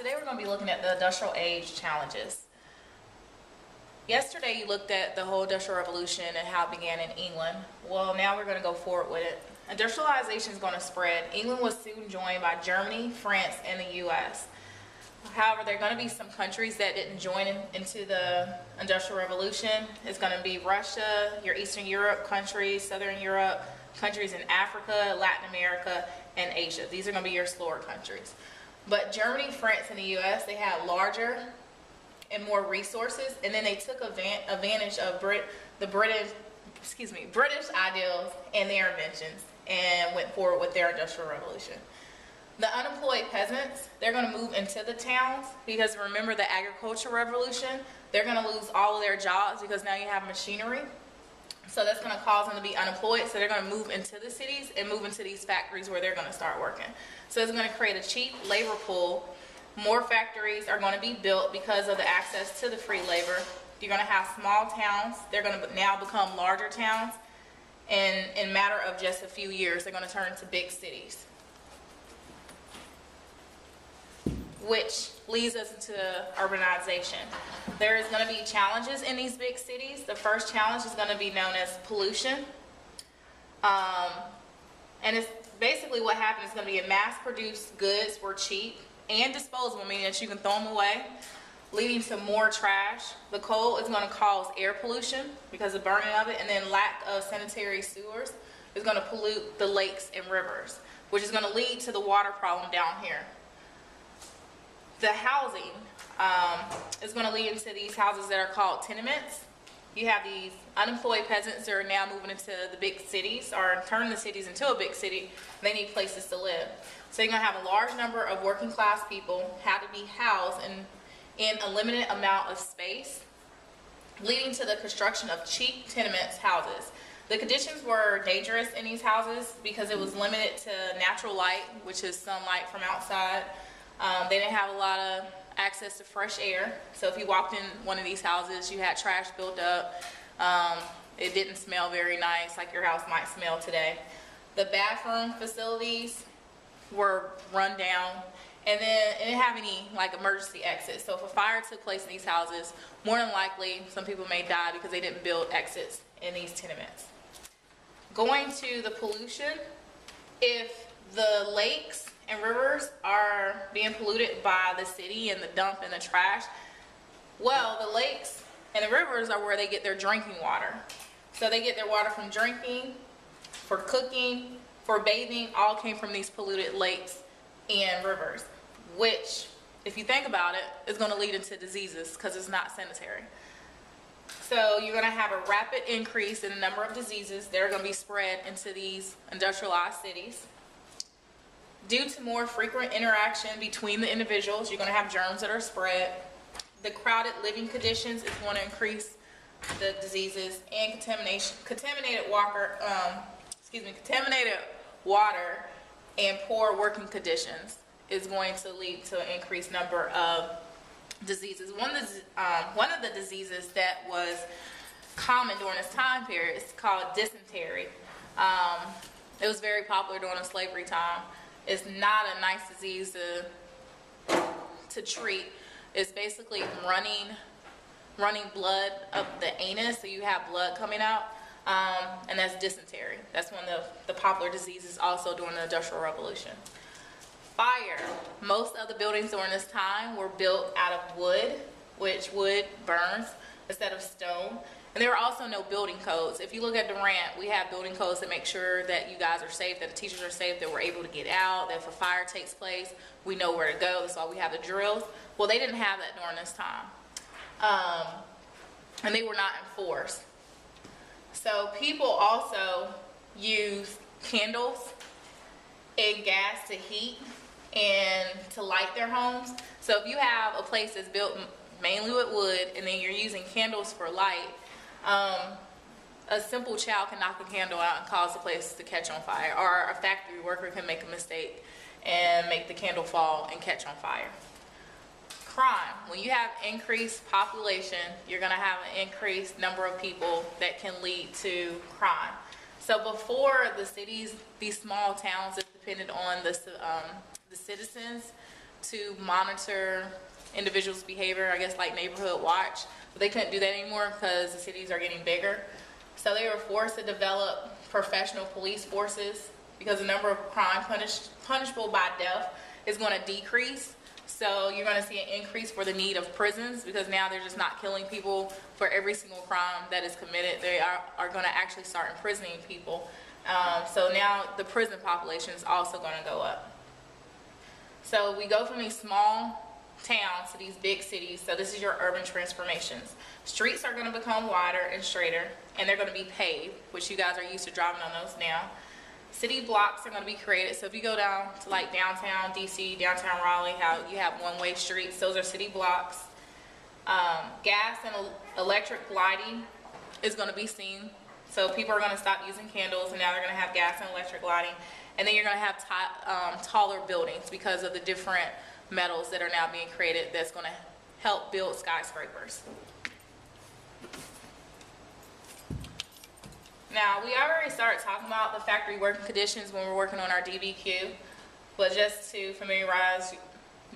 Today we're going to be looking at the industrial age challenges. Yesterday you looked at the whole industrial revolution and how it began in England. Well, now we're going to go forward with it. Industrialization is going to spread. England was soon joined by Germany, France, and the U.S. However, there are going to be some countries that didn't join into the Industrial Revolution. It's going to be Russia, your Eastern Europe countries, Southern Europe, countries in Africa, Latin America, and Asia. These are going to be your slower countries. But Germany, France, and the U.S., they had larger and more resources, and then they took advantage of British ideals and their inventions and went forward with their Industrial Revolution. The unemployed peasants, they're going to move into the towns because remember the agricultural revolution, they're going to lose all of their jobs because now you have machinery. So that's going to cause them to be unemployed. So they're going to move into the cities and move into these factories where they're going to start working. So it's going to create a cheap labor pool. More factories are going to be built because of the access to the free labor. You're going to have small towns. They're going to now become larger towns. And in a matter of just a few years, they're going to turn into big cities. Which leads us into urbanization. There is going to be challenges in these big cities. The first challenge is going to be known as pollution. And it's basically what happens is going to be mass-produced goods were cheap and disposable, meaning that you can throw them away, leading to more trash. The coal is going to cause air pollution because of burning of it, and then lack of sanitary sewers is going to pollute the lakes and rivers, which is going to lead to the water problem down here. The housing is going to lead into these houses that are called tenements. You have these unemployed peasants that are now moving into the big cities or turning the cities into a big city. They need places to live. So you're going to have a large number of working class people have to be housed in a limited amount of space, leading to the construction of cheap tenements houses. The conditions were dangerous in these houses because it was limited to natural light, which is sunlight from outside. They didn't have a lot of access to fresh air. So if you walked in one of these houses, you had trash built up. It didn't smell very nice like your house might smell today. The bathroom facilities were run down, and then it didn't have any like emergency exits. So if a fire took place in these houses, more than likely some people may die because they didn't build exits in these tenements. Going to the pollution, if the lakes and rivers are being polluted by the city and the dump and the trash, well, the lakes and the rivers are where they get their drinking water. So they get their water from drinking, for cooking, for bathing, all came from these polluted lakes and rivers, which, if you think about it, is going to lead into diseases because it's not sanitary. So you're going to have a rapid increase in the number of diseases that are going to be spread into these industrialized cities. Due to more frequent interaction between the individuals, you're going to have germs that are spread. The crowded living conditions is going to increase the diseases, and contaminated water and poor working conditions is going to lead to an increased number of diseases. One of the diseases that was common during this time period is called dysentery. It was very popular during the slavery time. It's not a nice disease to treat. It's basically running blood up the anus, so you have blood coming out, and that's dysentery. That's one of the popular diseases also during the Industrial Revolution. Fire. Most of the buildings during this time were built out of wood, which wood burns instead of stone. And there are also no building codes. If you look at Durant, we have building codes that make sure that you guys are safe, that the teachers are safe, that we're able to get out, that if a fire takes place, we know where to go. That's why we have the drills. Well, they didn't have that during this time. And they were not enforced. So people also use candles and gas to heat and to light their homes. So if you have a place that's built mainly with wood and then you're using candles for light, a simple child can knock a candle out and cause the place to catch on fire, or a factory worker can make a mistake and make the candle fall and catch on fire. Crime. When you have increased population, you're going to have an increased number of people that can lead to crime. So before the cities, these small towns that depended on the citizens to monitor individuals' behavior, I guess like neighborhood watch. But they couldn't do that anymore because the cities are getting bigger. So they were forced to develop professional police forces because the number of crime punishable by death is going to decrease. So you're going to see an increase for the need of prisons because now they're just not killing people for every single crime that is committed. They are going to actually start imprisoning people. So now the prison population is also going to go up. So we go from these small towns to these big cities. So this is your urban transformations. Streets are going to become wider and straighter, and they're going to be paved, which you guys are used to driving on those now. City blocks are going to be created. So if you go down to like downtown DC, downtown Raleigh, how you have one-way streets, those are city blocks. Gas and electric lighting is going to be seen. So people are going to stop using candles, and now they're going to have gas and electric lighting. And then you're going to have taller buildings because of the different metals that are now being created that's going to help build skyscrapers. Now, we already started talking about the factory working conditions when we're working on our DBQ, but just to familiarize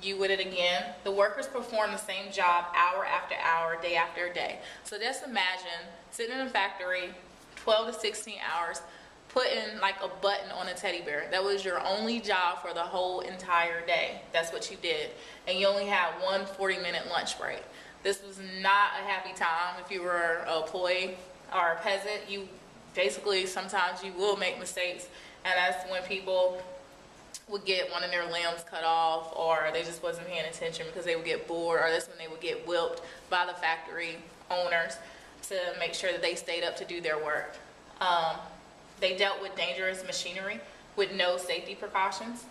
you with it again, the workers perform the same job hour after hour, day after day. So just imagine sitting in a factory 12 to 16 hours, putting like a button on a teddy bear. That was your only job for the whole entire day. That's what you did. And you only had one 40-minute lunch break. This was not a happy time if you were an employee or a peasant. You basically, sometimes you will make mistakes, and that's when people would get one of their limbs cut off, or they just wasn't paying attention because they would get bored, or that's when they would get whipped by the factory owners to make sure that they stayed up to do their work. They dealt with dangerous machinery with no safety precautions.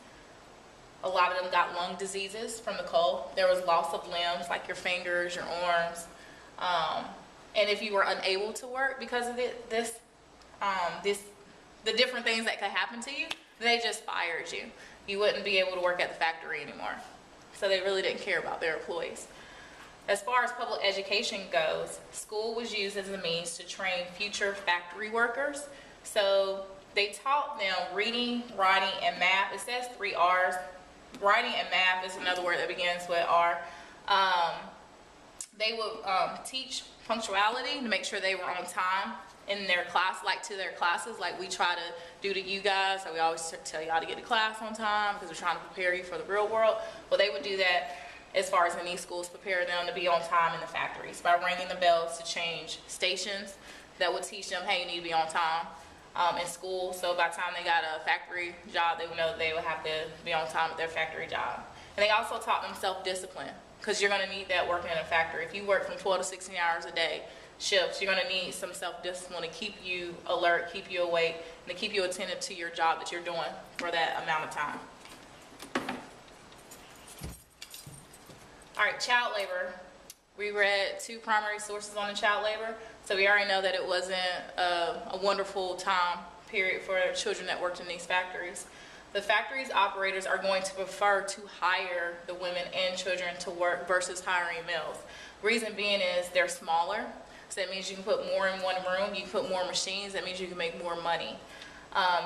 A lot of them got lung diseases from the coal. There was loss of limbs, like your fingers, your arms. And if you were unable to work because of the different things that could happen to you, they just fired you. You wouldn't be able to work at the factory anymore. So they really didn't care about their employees. As far as public education goes, school was used as a means to train future factory workers. So they taught them reading, writing, and math. It says 3 R's. Writing and math is another word that begins with R. They would teach punctuality to make sure they were on time in their class, like to their classes, like we try to do to you guys. So we always tell y'all to get to class on time because we're trying to prepare you for the real world. Well, they would do that as far as in these schools, prepare them to be on time in the factories by ringing the bells to change stations. That would teach them, hey, you need to be on time in school. So by the time they got a factory job, they would know that they would have to be on time at their factory job. And they also taught them self-discipline, because you're going to need that working in a factory. If you work from 12 to 16 hours a day shifts, you're going to need some self-discipline to keep you alert, keep you awake, and to keep you attentive to your job that you're doing for that amount of time. All right, child labor. We read 2 primary sources on the child labor, so we already know that it wasn't a wonderful time period for children that worked in these factories. The factory's operators are going to prefer to hire the women and children to work versus hiring males. Reason being is they're smaller, so that means you can put more in one room, you can put more machines, that means you can make more money.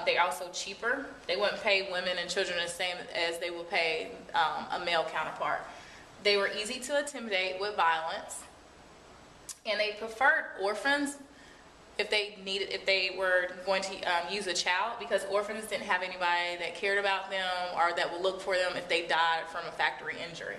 They're also cheaper. They wouldn't pay women and children the same as they would pay a male counterpart. They were easy to intimidate with violence, and they preferred orphans if they were going to use a child, because orphans didn't have anybody that cared about them or that would look for them if they died from a factory injury.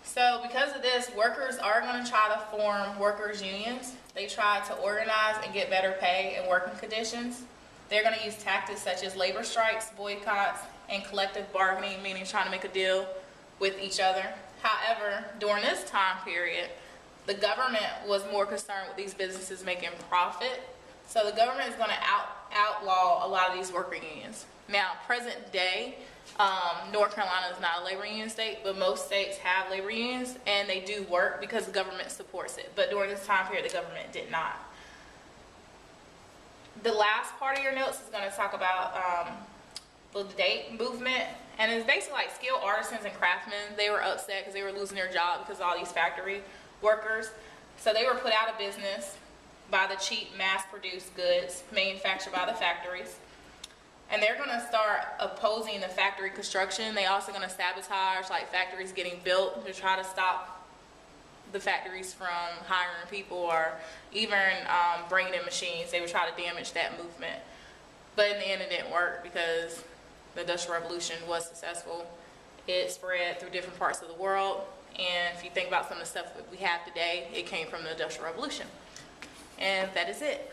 So because of this, workers are going to try to form workers' unions. They try to organize and get better pay and working conditions. They're going to use tactics such as labor strikes, boycotts, and collective bargaining, meaning trying to make a deal with each other. However, during this time period, the government was more concerned with these businesses making profit. So the government is going to outlaw a lot of these worker unions. Now, present day, North Carolina is not a labor union state, but most states have labor unions, and they do work because the government supports it. But during this time period, the government did not. The last part of your notes is going to talk about the date movement, and it's basically like skilled artisans and craftsmen. They were upset because they were losing their job because of all these factory workers. So they were put out of business by the cheap mass-produced goods manufactured by the factories. And they're going to start opposing the factory construction. They also going to sabotage like factories getting built to try to stop the factories from hiring people or even bringing in machines. They would try to damage that movement. But in the end, it didn't work because the Industrial Revolution was successful. It spread through different parts of the world. And if you think about some of the stuff that we have today, it came from the Industrial Revolution. And that is it.